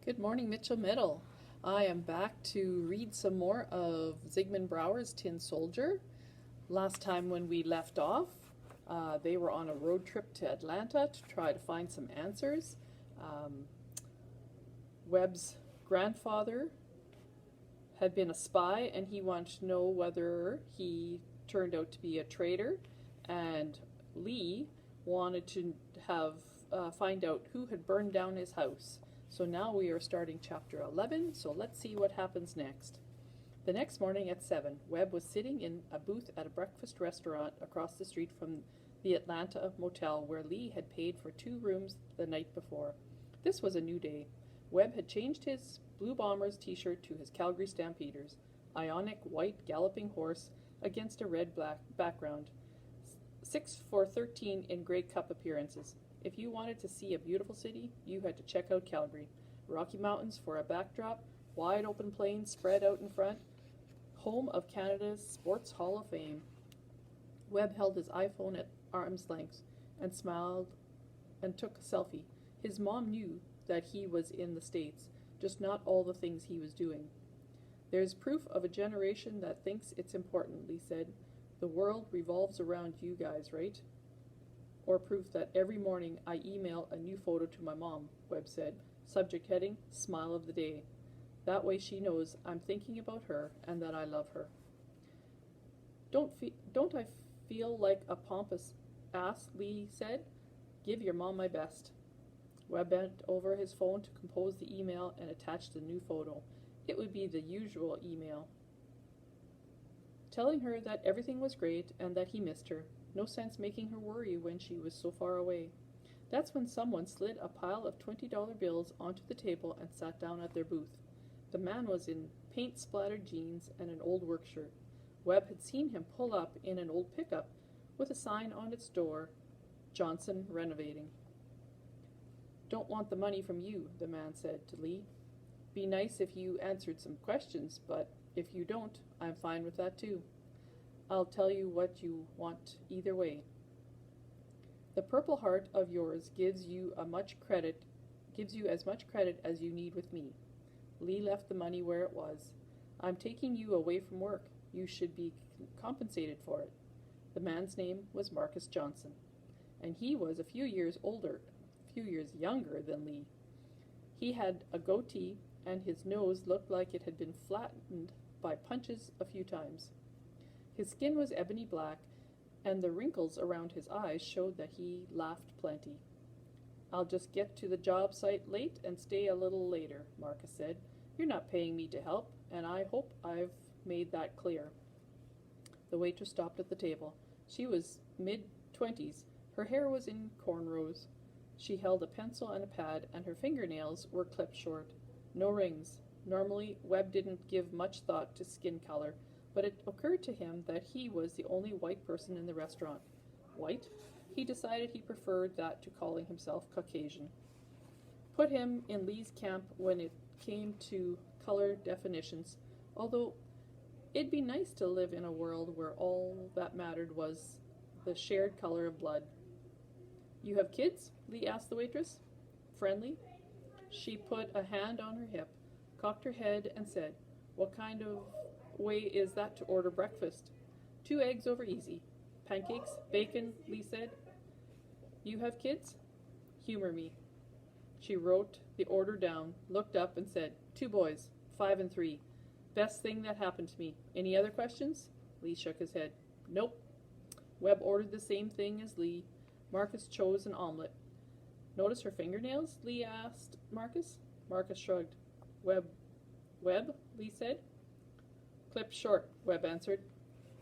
Good morning, Mitchell Middle. I am back to read some more of Sigmund Brouwer's Tin Soldier. Last time when we left off, they were on a road trip to Atlanta to try to find some answers. Um, Webb's grandfather had been a spy and he wanted to know whether he turned out to be a traitor, and Lee wanted to have find out who had burned down his house. So now we are starting chapter 11, so let's see what happens next. The next morning at 7, Webb was sitting in a booth at a breakfast restaurant across the street from the Atlanta motel where Lee had paid for 2 rooms the night before. This was a new day. Webb had changed his Blue Bombers t-shirt to his Calgary Stampeders, ionic white galloping horse against a red black background. 6 for 13 in Grey Cup appearances. If you wanted to see a beautiful city, you had to check out Calgary. Rocky Mountains for a backdrop, wide open plains spread out in front, home of Canada's Sports Hall of Fame. Webb held his iPhone at arm's length and smiled and took a selfie. His mom knew that he was in the States, just not all the things he was doing. There's proof of a generation that thinks it's important, Lee said. The world revolves around you guys, right? Or proof that every morning I email a new photo to my mom, Webb said. Subject heading, Smile of the Day. That way she knows I'm thinking about her and that I love her. Don't I feel like a pompous ass, Lee said. Give your mom my best. Webb bent over his phone to compose the email and attached the new photo. It would be the usual email, telling her that everything was great and that he missed her. No sense making her worry when she was so far away. That's when someone slid a pile of $20 bills onto the table and sat down at their booth. The man was in paint-splattered jeans and an old work shirt. Webb had seen him pull up in an old pickup with a sign on its door, Johnson Renovating. Don't want the money from you, the man said to Lee. Be nice if you answered some questions, but if you don't, I'm fine with that too. I'll tell you what you want either way. The Purple Heart of yours gives you as much credit as you need with me. Lee left the money where it was. I'm taking you away from work. You should be compensated for it. The man's name was Marcus Johnson, and he was a few years younger than Lee. He had a goatee, and his nose looked like it had been flattened by punches a few times. His skin was ebony black, and the wrinkles around his eyes showed that he laughed plenty. I'll just get to the job site late and stay a little later, Marcus said. You're not paying me to help, and I hope I've made that clear. The waitress stopped at the table. She was mid-20s. Her hair was in cornrows. She held a pencil and a pad, and her fingernails were clipped short. No rings. Normally, Webb didn't give much thought to skin color, but it occurred to him that he was the only white person in the restaurant. White? He decided he preferred that to calling himself Caucasian. Put him in Lee's camp when it came to color definitions, although it'd be nice to live in a world where all that mattered was the shared color of blood. You have kids? Lee asked the waitress. Friendly. She put a hand on her hip, cocked her head, and said, What kind of way is that to order breakfast? 2 eggs over easy. Pancakes? Bacon? Lee said. You have kids? Humor me. She wrote the order down, looked up, and said, 2 boys, 5 and 3. Best thing that happened to me. Any other questions? Lee shook his head. Nope. Webb ordered the same thing as Lee. Marcus chose an omelet. Notice her fingernails? Lee asked Marcus. Marcus shrugged. Webb, Lee said. Clipped short, Webb answered.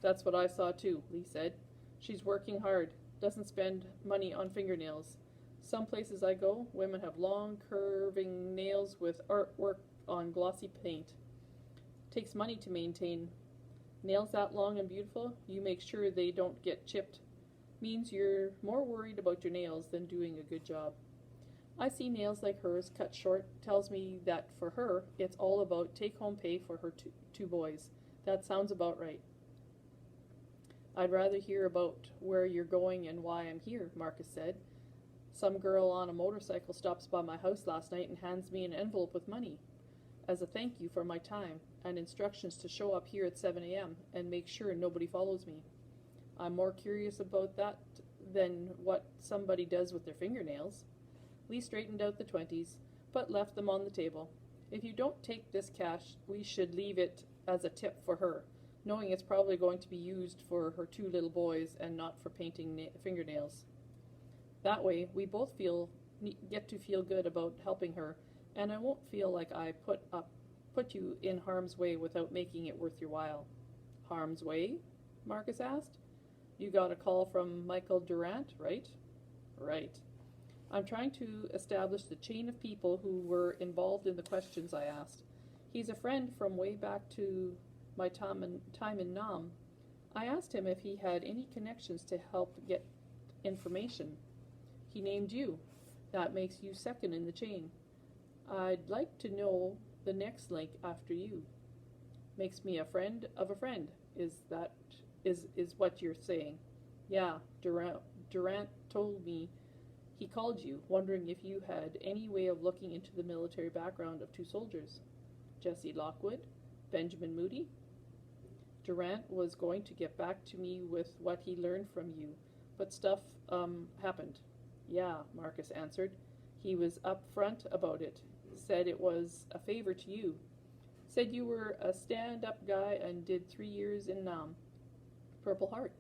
That's what I saw too, Lee said. She's working hard, doesn't spend money on fingernails. Some places I go, women have long, curving nails with artwork on glossy paint. Takes money to maintain. Nails that long and beautiful, you make sure they don't get chipped. Means you're more worried about your nails than doing a good job. I see nails like hers cut short, tells me that for her, it's all about take-home pay for her 2 boys. That sounds about right. I'd rather hear about where you're going and why I'm here, Marcus said. Some girl on a motorcycle stops by my house last night and hands me an envelope with money as a thank you for my time and instructions to show up here at 7 a.m. and make sure nobody follows me. I'm more curious about that than what somebody does with their fingernails. Lee straightened out the 20s, but left them on the table. If you don't take this cash, we should leave it as a tip for her, knowing it's probably going to be used for her 2 little boys and not for painting fingernails. That way, we both get to feel good about helping her, and I won't feel like I put you in harm's way without making it worth your while. Harm's way? Marcus asked. You got a call from Michael Durant, right? Right. I'm trying to establish the chain of people who were involved in the questions I asked. He's a friend from way back to my time in Nam. I asked him if he had any connections to help get information. He named you. That makes you second in the chain. I'd like to know the next link after you. Makes me a friend of a friend. Is what you're saying? Yeah, Durant told me he called you, wondering if you had any way of looking into the military background of 2 soldiers. Jesse Lockwood, Benjamin Moody. Durant was going to get back to me with what he learned from you, but stuff happened. Yeah, Marcus answered. He was upfront about it. Said it was a favor to you. Said you were a stand-up guy and did 3 years in Nam. Purple Heart.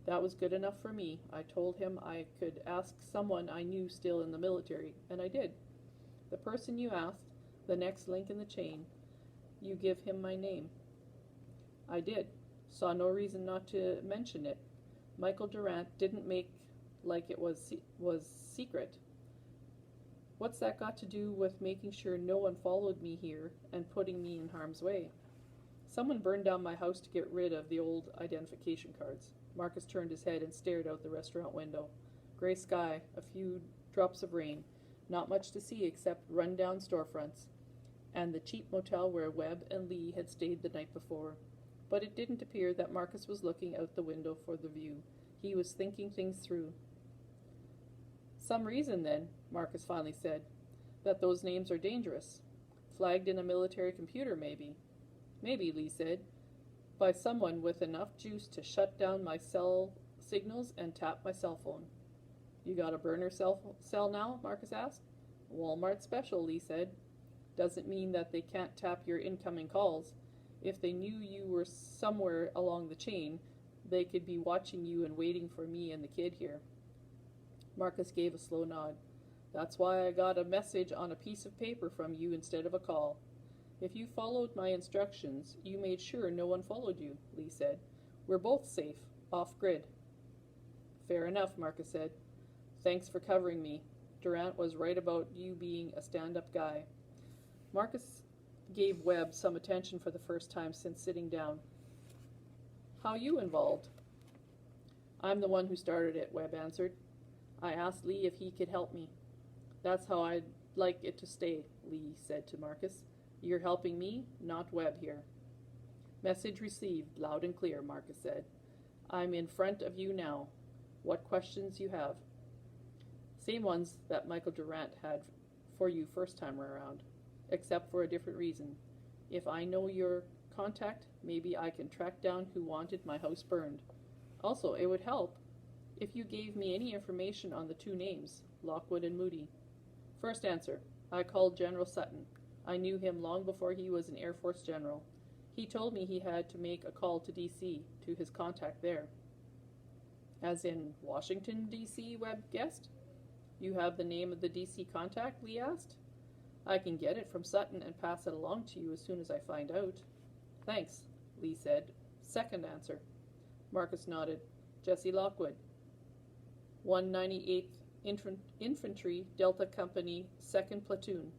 That was good enough for me. I told him I could ask someone I knew still in the military, and I did. The person you asked, the next link in the chain, you give him my name. I did. Saw no reason not to mention it. Michael Durant didn't make like it was secret. What's that got to do with making sure no one followed me here and putting me in harm's way? Someone burned down my house to get rid of the old identification cards. Marcus turned his head and stared out the restaurant window. Gray sky, a few drops of rain, not much to see except run-down storefronts, and the cheap motel where Webb and Lee had stayed the night before. But it didn't appear that Marcus was looking out the window for the view. He was thinking things through. Some reason, then, Marcus finally said, that those names are dangerous. Flagged in a military computer, maybe. Maybe, Lee said, by someone with enough juice to shut down my cell signals and tap my cell phone. You got a burner cell now? Marcus asked. Walmart special, Lee said. Doesn't mean that they can't tap your incoming calls. If they knew you were somewhere along the chain, they could be watching you and waiting for me and the kid here. Marcus gave a slow nod. That's why I got a message on a piece of paper from you instead of a call. If you followed my instructions, you made sure no one followed you, Lee said. We're both safe, off-grid. Fair enough, Marcus said. Thanks for covering me. Durant was right about you being a stand-up guy. Marcus gave Webb some attention for the first time since sitting down. How you involved? I'm the one who started it, Webb answered. I asked Lee if he could help me. That's how I'd like it to stay, Lee said to Marcus. You're helping me, not Webb here. Message received, loud and clear, Marcus said. I'm in front of you now. What questions you have? Same ones that Michael Durant had for you first time around, except for a different reason. If I know your contact, maybe I can track down who wanted my house burned. Also, it would help if you gave me any information on the 2 names, Lockwood and Moody. First answer, I called General Sutton. I knew him long before he was an Air Force general. He told me he had to make a call to D.C., to his contact there. As in Washington, D.C., Webb guessed? You have the name of the D.C. contact, Lee asked. I can get it from Sutton and pass it along to you as soon as I find out. Thanks, Lee said. Second answer. Marcus nodded. Jesse Lockwood. 198th Infantry Delta Company, 2nd Platoon.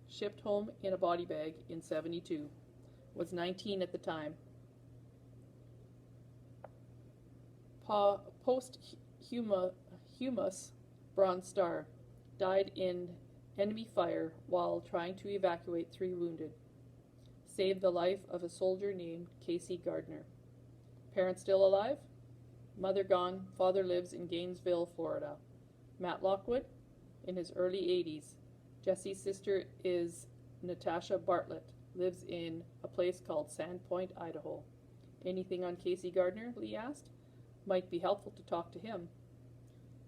Shipped home in a body bag in 72. Was 19 at the time. Posthumous Bronze Star. Died in enemy fire while trying to evacuate 3 wounded. Saved the life of a soldier named Casey Gardner. Parents still alive? Mother gone. Father lives in Gainesville, Florida. Matt Lockwood, in his early 80s. Jesse's sister is Natasha Bartlett, lives in a place called Sandpoint, Idaho. Anything on Casey Gardner? Lee asked. Might be helpful to talk to him.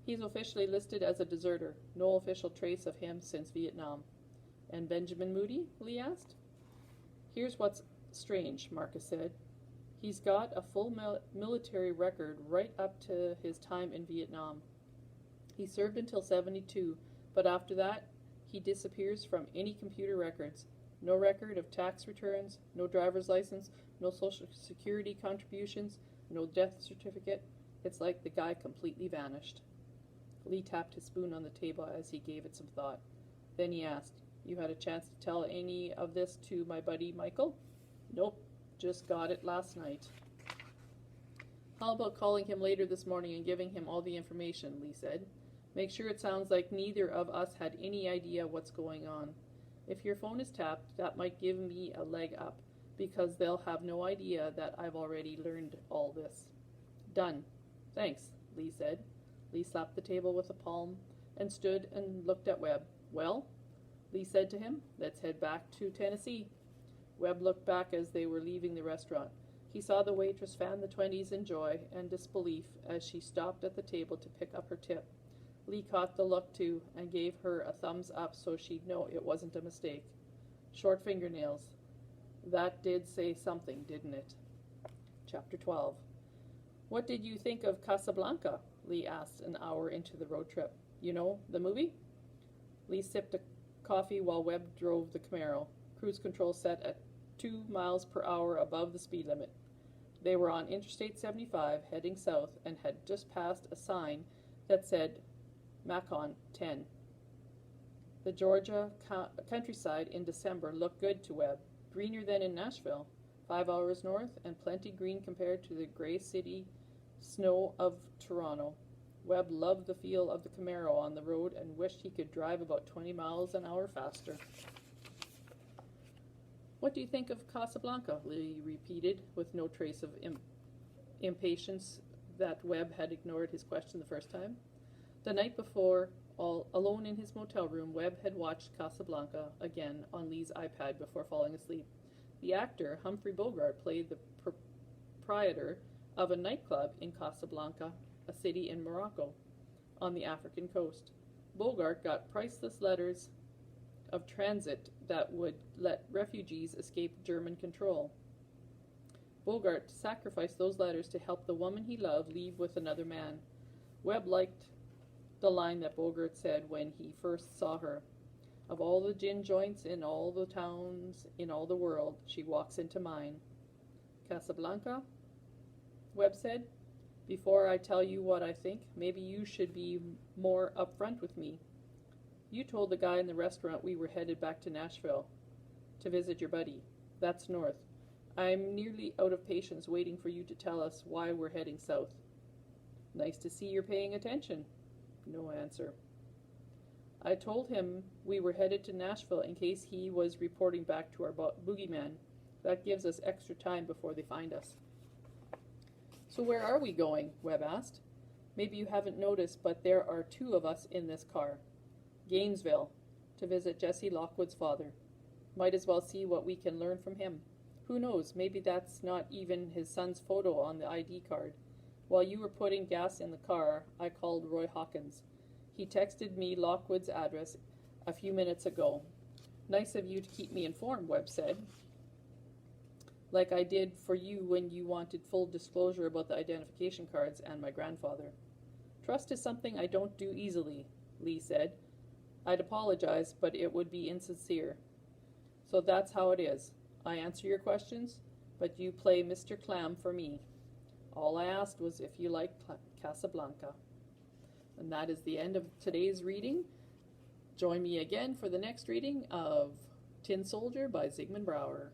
He's officially listed as a deserter. No official trace of him since Vietnam. And Benjamin Moody? Lee asked. Here's what's strange, Marcus said. He's got a full military record right up to his time in Vietnam. He served until 72, but after that, he disappears from any computer records. No record of tax returns, no driver's license, no social security contributions, no death certificate. It's like the guy completely vanished. Lee tapped his spoon on the table as he gave it some thought. Then he asked, You had a chance to tell any of this to my buddy Michael? Nope, just got it last night. How about calling him later this morning and giving him all the information, Lee said. Make sure it sounds like neither of us had any idea what's going on. If your phone is tapped, that might give me a leg up, because they'll have no idea that I've already learned all this. Done. Thanks, Lee said. Lee slapped the table with a palm and stood and looked at Webb. Well, Lee said to him, let's head back to Tennessee. Webb looked back as they were leaving the restaurant. He saw the waitress fan the 20s in joy and disbelief as she stopped at the table to pick up her tip. Lee caught the look too and gave her a thumbs up so she'd know it wasn't a mistake. Short fingernails. That did say something, didn't it? Chapter 12. What did you think of Casablanca? Lee asked an hour into the road trip. You know, the movie? Lee sipped a coffee while Webb drove the Camaro. Cruise control set at 2 miles per hour above the speed limit. They were on Interstate 75 heading south and had just passed a sign that said Macon 10. The Georgia countryside in December looked good to Webb, greener than in Nashville, 5 hours north and plenty green compared to the gray city snow of Toronto. Webb loved the feel of the Camaro on the road and wished he could drive about 20 miles an hour faster. What do you think of Casablanca? Lee repeated, with no trace of impatience that Webb had ignored his question the first time. The night before, all alone in his motel room, Webb had watched Casablanca again on Lee's iPad before falling asleep. The actor, Humphrey Bogart, played the proprietor of a nightclub in Casablanca, a city in Morocco, on the African coast. Bogart got priceless letters of transit that would let refugees escape German control. Bogart sacrificed those letters to help the woman he loved leave with another man. Webb liked the line that Bogart said when he first saw her. Of all the gin joints in all the towns in all the world, she walks into mine. Casablanca? Webb said. Before I tell you what I think, maybe you should be more upfront with me. You told the guy in the restaurant we were headed back to Nashville to visit your buddy. That's north. I'm nearly out of patience waiting for you to tell us why we're heading south. Nice to see you're paying attention. No answer. I told him we were headed to Nashville in case he was reporting back to our boogeyman. That gives us extra time before they find us. So where are we going? Webb asked. Maybe you haven't noticed, but there are 2 of us in this car. Gainesville, to visit Jesse Lockwood's father. Might as well see what we can learn from him. Who knows, maybe that's not even his son's photo on the ID card. While you were putting gas in the car, I called Roy Hawkins. He texted me Lockwood's address a few minutes ago. Nice of you to keep me informed, Webb said. Like I did for you when you wanted full disclosure about the identification cards and my grandfather. Trust is something I don't do easily, Lee said. I'd apologize, but it would be insincere. So that's how it is. I answer your questions, but you play Mr. Clam for me. All I asked was if you liked Casablanca. And that is the end of today's reading. Join me again for the next reading of Tin Soldier by Sigmund Brouwer.